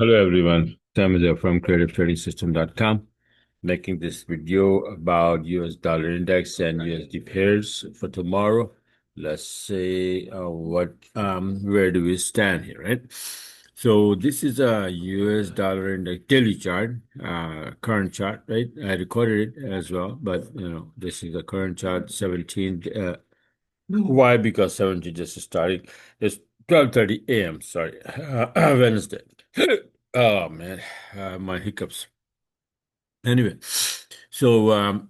Hello everyone, Sam is here from creativetrading.system.com, making this video about US dollar index and USD pairs for tomorrow. Let's say where do we stand here, right? So this is a US dollar index daily chart, current chart, right? I recorded it as well, but this is the current chart, 17. Why? Because 17 just started. It's 12:30 a.m. Sorry, Wednesday. Oh man, my hiccups. Anyway, so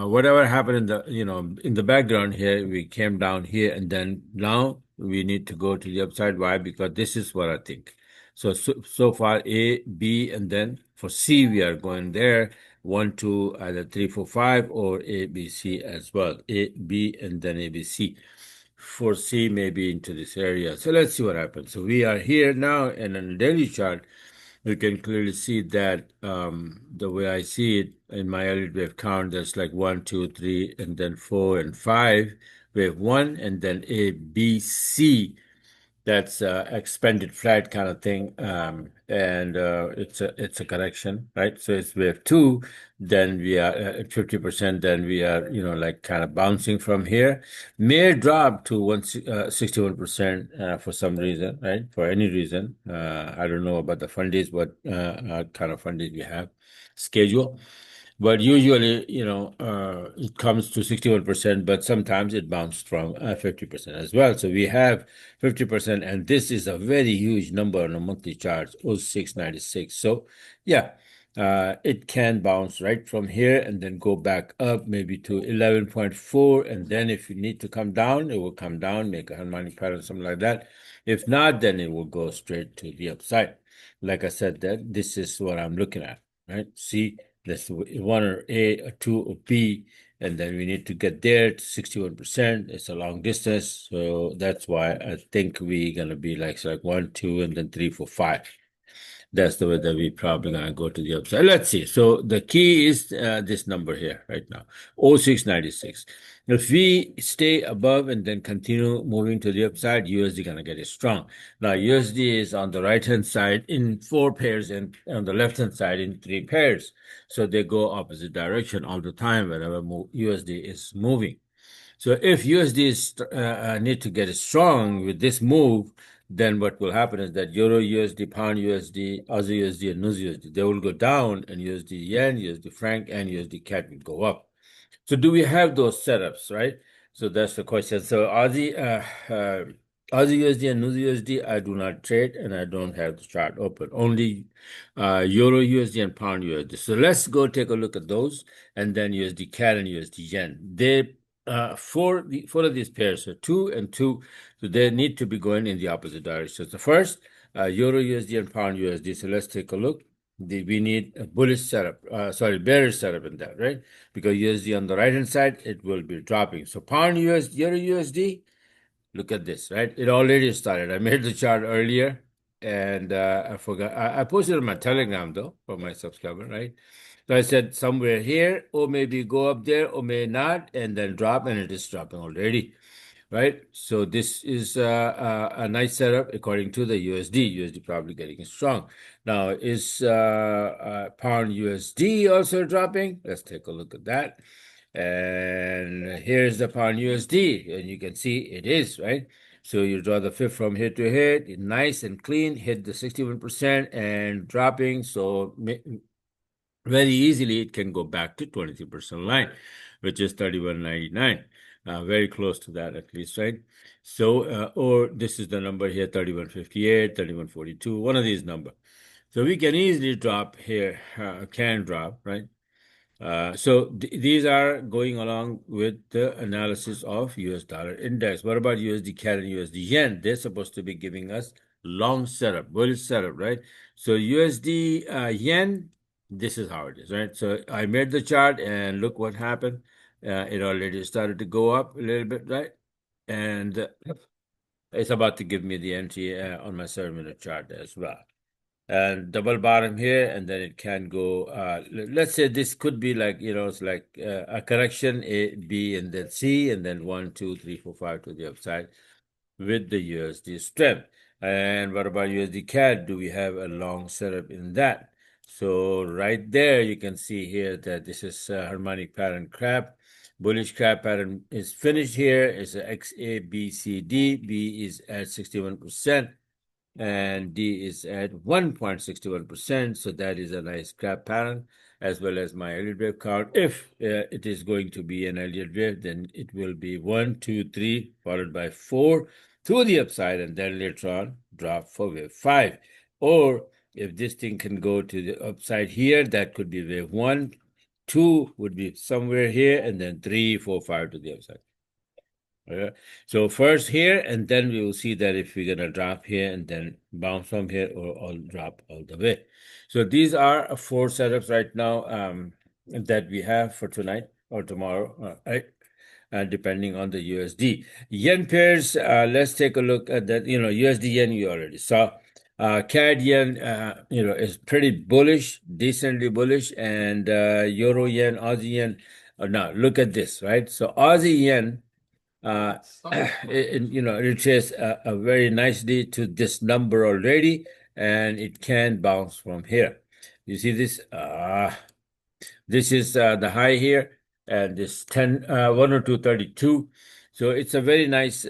whatever happened in the background here, we came down here, and then now we need to go to the upside. Why? Because this is what I think. So far A, B, and then for C we are going there. One, two, either three, four, five, or A, B, C as well. A, B, and then A, B, C. For C maybe into this area. So let's see what happens. So we are here now, and on the daily chart you can clearly see that the way I see it in my Elliott wave count, there's like one, two, three, and then four and five. Wave one, and then A, B, C. That's expanded flat kind of thing, and it's a correction, right? So it's wave two. Then we are at 50%. Then we are like kind of bouncing from here. May drop to 61% for some reason, right? For any reason, I don't know about the fundies, what kind of fundies we have schedule. But usually, it comes to 61%, but sometimes it bounced from 50% as well. So we have 50%, and this is a very huge number on a monthly chart, 0696. So, yeah, it can bounce right from here and then go back up maybe to 11.4. And then if you need to come down, it will come down, make a harmonic pattern, something like that. If not, then it will go straight to the upside. Like I said, that this is what I'm looking at, right? See, that's one or A, or two or B, and then we need to get there to 61%. It's a long distance, so that's why I think we're gonna be like one, two, and then three, four, five. That's the way that we probably gonna go to the upside. Let's see. So the key is this number here right now, 0696. If we stay above and then continue moving to the upside, USD gonna get it strong. Now USD is on the right hand side in four pairs and on the left hand side in three pairs. So they go opposite direction all the time whenever USD is moving. So if USD is need to get strong with this move, then what will happen is that Euro USD, Pound USD, Aussie USD, and NUS USD, they will go down, and USD Yen, USD Franc, and USD CAD will go up. So do we have those setups, right? So that's the question. So Aussie USD and NUS USD, I do not trade, and I don't have the chart open. Only Euro USD and Pound USD. So let's go take a look at those, and then USD CAD and USD Yen. They four of these pairs, so two and two, so they need to be going in the opposite direction. So first, Euro USD and Pound USD. So let's take a look. We need a bullish setup, bearish setup in that, right? Because USD on the right hand side, it will be dropping. So Pound USD, Euro USD, look at this, right? It already started. I made the chart earlier, and I forgot. I posted it on my Telegram though for my subscriber, right? So I said somewhere here, or maybe go up there, or may not, and then drop, and it is dropping already, right? So this is a nice setup according to the USD. USD probably getting strong. Now, is pound USD also dropping? Let's take a look at that. And here's the pound USD, and you can see it is, right? So you draw the fifth from here to here, nice and clean, hit the 61% and dropping. So very easily it can go back to 23% line, which is 31.99. Very close to that at least, right? So, or this is the number here, 31.58, 31.42, one of these numbers. So we can easily drop here, can drop, right? So these are going along with the analysis of US dollar index. What about USD CAD and USD yen? They're supposed to be giving us long setup, bullish setup, right? So USD yen, this is how it is, right? So I made the chart and look what happened. It already started to go up a little bit, right? And it's about to give me the entry on my 7-minute chart as well, and double bottom here, and then it can go let's say this could be like it's like a correction, A, B, and then C, and then one, two, three, four, five to the upside with the USD strength. And what about USD CAD? Do we have a long setup in that? So right there, you can see here that this is a harmonic pattern crab. Bullish crab pattern is finished here. It's a XABCD. B is at 61%. And D is at 1.61%. So that is a nice crab pattern, as well as my Elliott wave count. If it is going to be an Elliott wave, then it will be 1, 2, 3, followed by 4 to the upside, and then later on drop for wave 5. Or if this thing can go to the upside here, that could be wave 1. 2 would be somewhere here, and then 3, 4, 5 to the upside. Okay. So first here, and then we will see that if we're gonna drop here and then bounce from here or all drop all the way. So these are 4 setups right now that we have for tonight or tomorrow, right? Depending on the USD. Yen pairs, let's take a look at that. USD yen you already saw. CAD yen, is pretty bullish, decently bullish, and Euro yen, Aussie yen. Now look at this, right? So Aussie yen it reaches very nicely to this number already, and it can bounce from here. You see this? This is the high here, and this 102.32. So it's a very nice,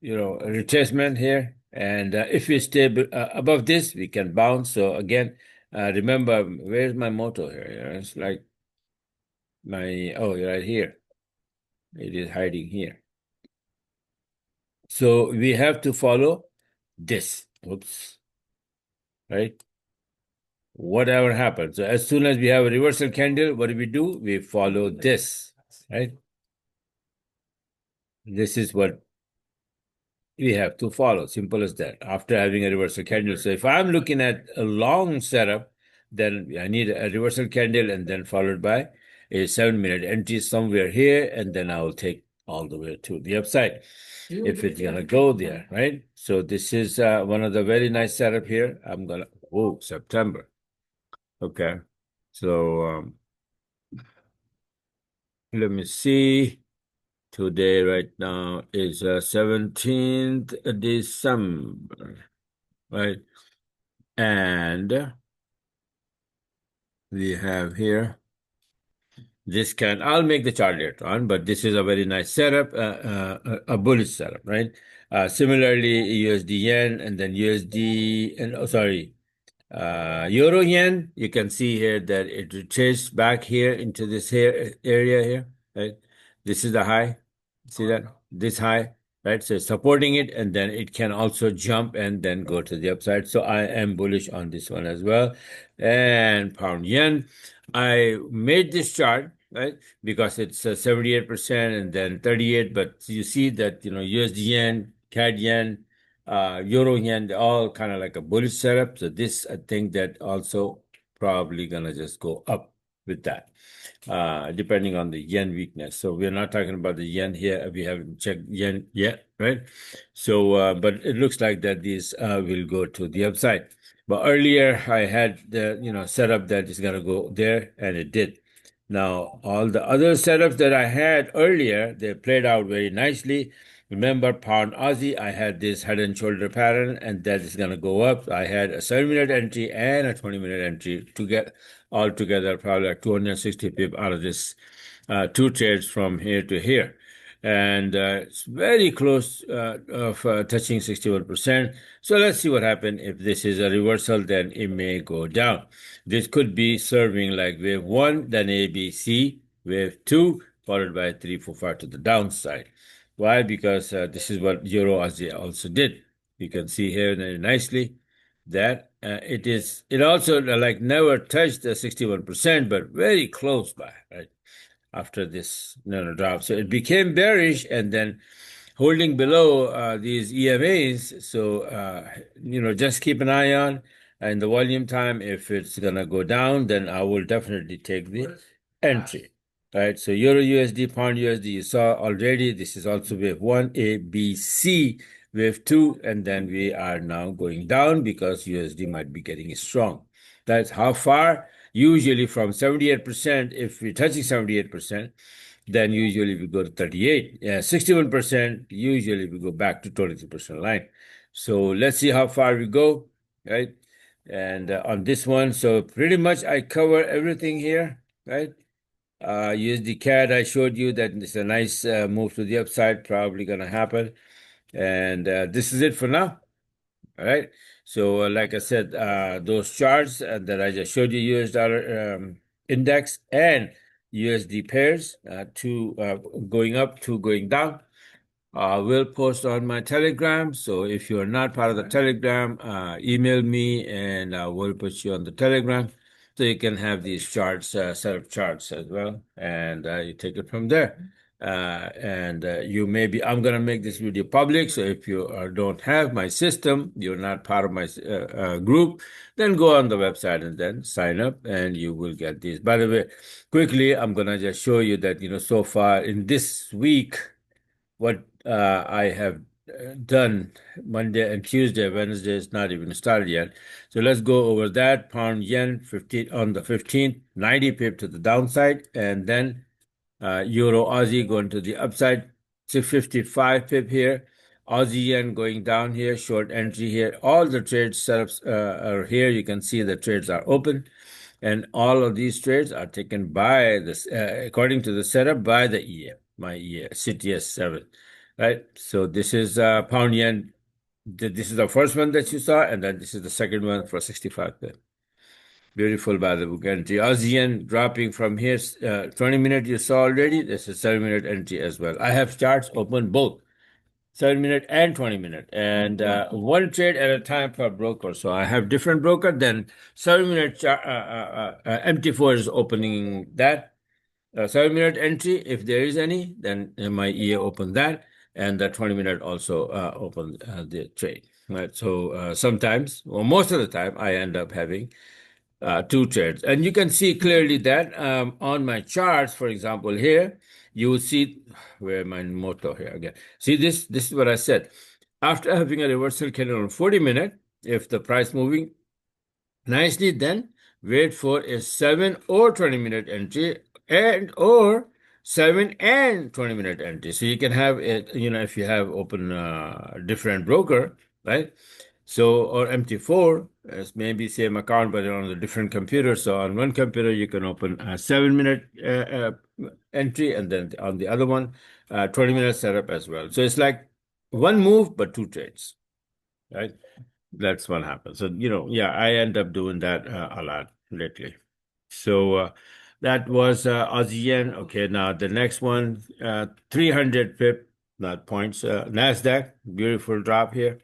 retracement here. And if we stay above this, we can bounce. So again, remember, where's my motto here? It's like right here. It is hiding here. So we have to follow this. Oops. Right? Whatever happens. So as soon as we have a reversal candle, what do? We follow this. Right? This is what we have to follow. Simple as that. After having a reversal candle. So if I'm looking at a long setup, then I need a reversal candle and then followed by a 7-minute entry somewhere here, and then I will take all the way to the upside if it's gonna go there, right? So this is one of the very nice setup here. September. Okay. So let me see. Today, right now, is 17th December, right? And we have here this I'll make the chart later on, but this is a very nice setup, a bullish setup, right? Similarly, USD yen and then USD, and Euro yen, you can see here that it retraced back here into this here area here, right? This is the high. See that? This high, right? So it's supporting it, and then it can also jump and then go to the upside. So I am bullish on this one as well. And pound yen, I made this chart, right? Because it's 78% and then 38, but you see that, USD yen, CAD yen, Euro yen, they're all kind of like a bullish setup. So this, I think that also probably gonna just go up with that, depending on the yen weakness. So we're not talking about the yen here. We haven't checked yen yet, right? So, but it looks like that these will go to the upside. But earlier I had the setup that is gonna go there, and it did. Now all the other setups that I had earlier, they played out very nicely. Remember, pound Aussie, I had this head and shoulder pattern, and that is going to go up. I had a 7-minute entry and a 20-minute entry to get all together probably like 260 pip out of this 2 trades from here to here. And it's very close of touching 61%. So let's see what happens. If this is a reversal, then it may go down. This could be serving like wave 1, then A, B, C, wave 2, followed by 3, 4, 5 to the downside. Why? Because this is what Euro Asia also did. You can see here very nicely that it also like never touched the 61%, but very close by, right? After this drop. So it became bearish and then holding below these EMAs. So, just keep an eye on in the volume time. If it's going to go down, then I will definitely take the entry. Right, so Euro USD, Pound USD, you saw already. This is also wave 1, A, B, C, wave 2, and then we are now going down because USD might be getting strong. That's how far. Usually from 78%, if we're touching 78%, then usually we go to 38. Yeah, 61%, usually we go back to 23% line. So let's see how far we go, right? And on this one, so pretty much I cover everything here, right? USD CAD, I showed you that it's a nice move to the upside, probably going to happen. And this is it for now. All right. So, like I said, those charts that I just showed you, US dollar index and USD pairs, two going up, two going down. Will post on my Telegram. So if you are not part of the Telegram, email me and we'll put you on the Telegram so you can have these charts, set of charts as well, and you take it from there. And you may be, I'm going to make this video public. So if you don't have my system, you're not part of my group, then go on the website and then sign up and you will get these. By the way, quickly, I'm going to just show you that, so far in this week, what I have done Monday and Tuesday. Wednesday is not even started yet. So let's go over that. Pound yen 15 on the 15th, 90 pip to the downside, and then Euro Aussie going to the upside, 655 pip here. Aussie yen going down here, short entry here. All the trade setups are here. You can see the trades are open. And all of these trades are taken by this, according to the setup, by the EA, my EA, CTS 7, right? So this is pound yen. This is the first one that you saw, and then this is the second one for 65 pip. Beautiful, by the book entry. Aussie yen dropping from here, 20-minute you saw already. This is 7-minute entry as well. I have charts open both. 7-minute and 20-minute, and one trade at a time per broker. So I have different broker. Then 7-minute MT4 is opening that 7-minute entry. If there is any, then my EA open that, and the 20-minute also open the trade. Right. So sometimes, or most of the time, I end up having two trades. And you can see clearly that on my charts, for example, here, you will see where my motto here again. See this is what I said. After having a reversal candle on 40-minute, if the price moving nicely, then wait for a 7 or 20-minute entry and or 7 and 20-minute entry. So you can have it, if you have open different broker, right? So, or MT4, it's maybe same account, but on a different computer. So on one computer, you can open a 7-minute entry, and then on the other one, 20-minute setup as well. So it's like one move, but two trades, right? That's what happens. So, yeah, I end up doing that a lot lately. So that was Aussie yen. Okay, now the next one, 300 pip, not points. NASDAQ, beautiful drop here.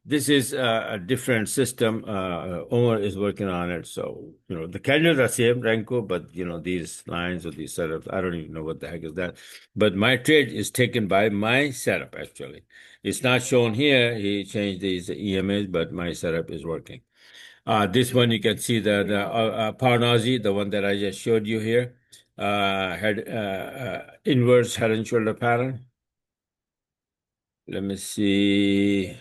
This is a different system. Omar is working on it. So, the candles are same, Renko, but, these lines or these setups, I don't even know what the heck is that. But my trade is taken by my setup, actually. It's not shown here. He changed these EMAs, but my setup is working. This one, you can see the pound Aussie, the one that I just showed you here, had inverse head and shoulder pattern. Let me see.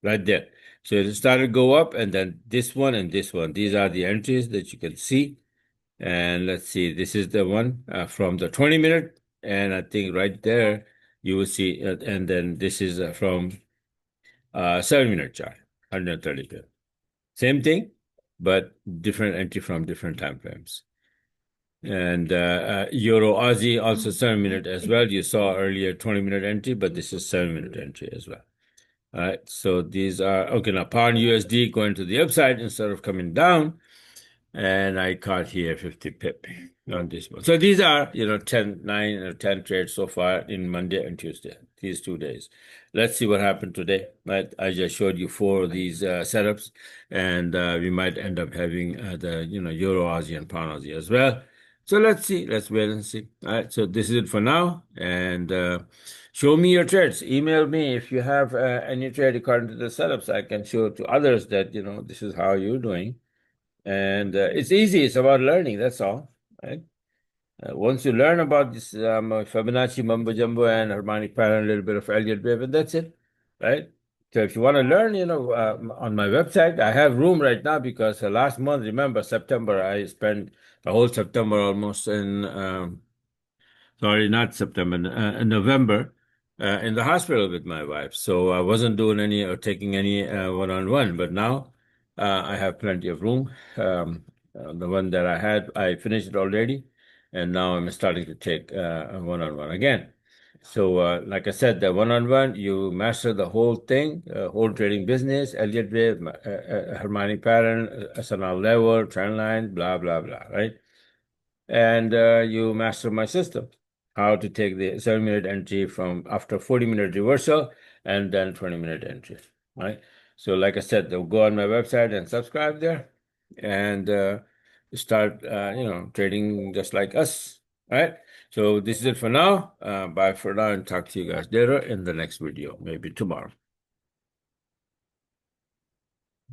Right there. So it started to go up, and then this one and this one. These are the entries that you can see. And let's see, this is the one from the 20-minute, and I think right there you will see, and then this is from 7-minute chart, 130 pip. Same thing, but different entry from different time frames. And Euro Aussie also 7-minute as well. You saw earlier 20-minute entry, but this is 7-minute entry as well. All right, so these are, okay, now pound USD going to the upside instead of coming down. And I caught here 50 pip on this one. So these are, 10, 9 or 10 trades so far in Monday and Tuesday, these 2 days. Let's see what happened today. Right? I just showed you 4 of these setups, and we might end up having the, Euro Aussie and Pound Aussie as well. So let's see. Let's wait and see. All right, so this is it for now. And show me your trades. Email me if you have any trade according to the setups. I can show to others that, this is how you're doing. And it's easy. It's about learning. That's all, right? Once you learn about this Fibonacci, Mumbo Jumbo, and harmonic pattern, a little bit of Elliott wave, and that's it, right? So if you want to learn, on my website, I have room right now because last month, remember, September, I spent the whole September almost in, sorry, not September, in November. in the hospital with my wife. So I wasn't doing any or taking any one-on-one, but now I have plenty of room. The one that I had, I finished it already, and now I'm starting to take a one-on-one again. So, like I said, the one-on-one, you master the whole thing, whole trading business, Elliott wave, harmonic pattern, SNL level, trend line, blah, blah, blah, right? And you master my system, how to take the 7-minute entry from after 40-minute reversal and then 20-minute entry, right? So like I said, they'll go on my website and subscribe there and start, trading just like us, right? So this is it for now. Bye for now and talk to you guys later in the next video, maybe tomorrow.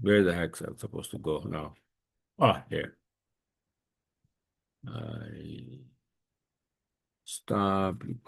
Where the heck's I'm supposed to go now? Ah, here. I stop recording.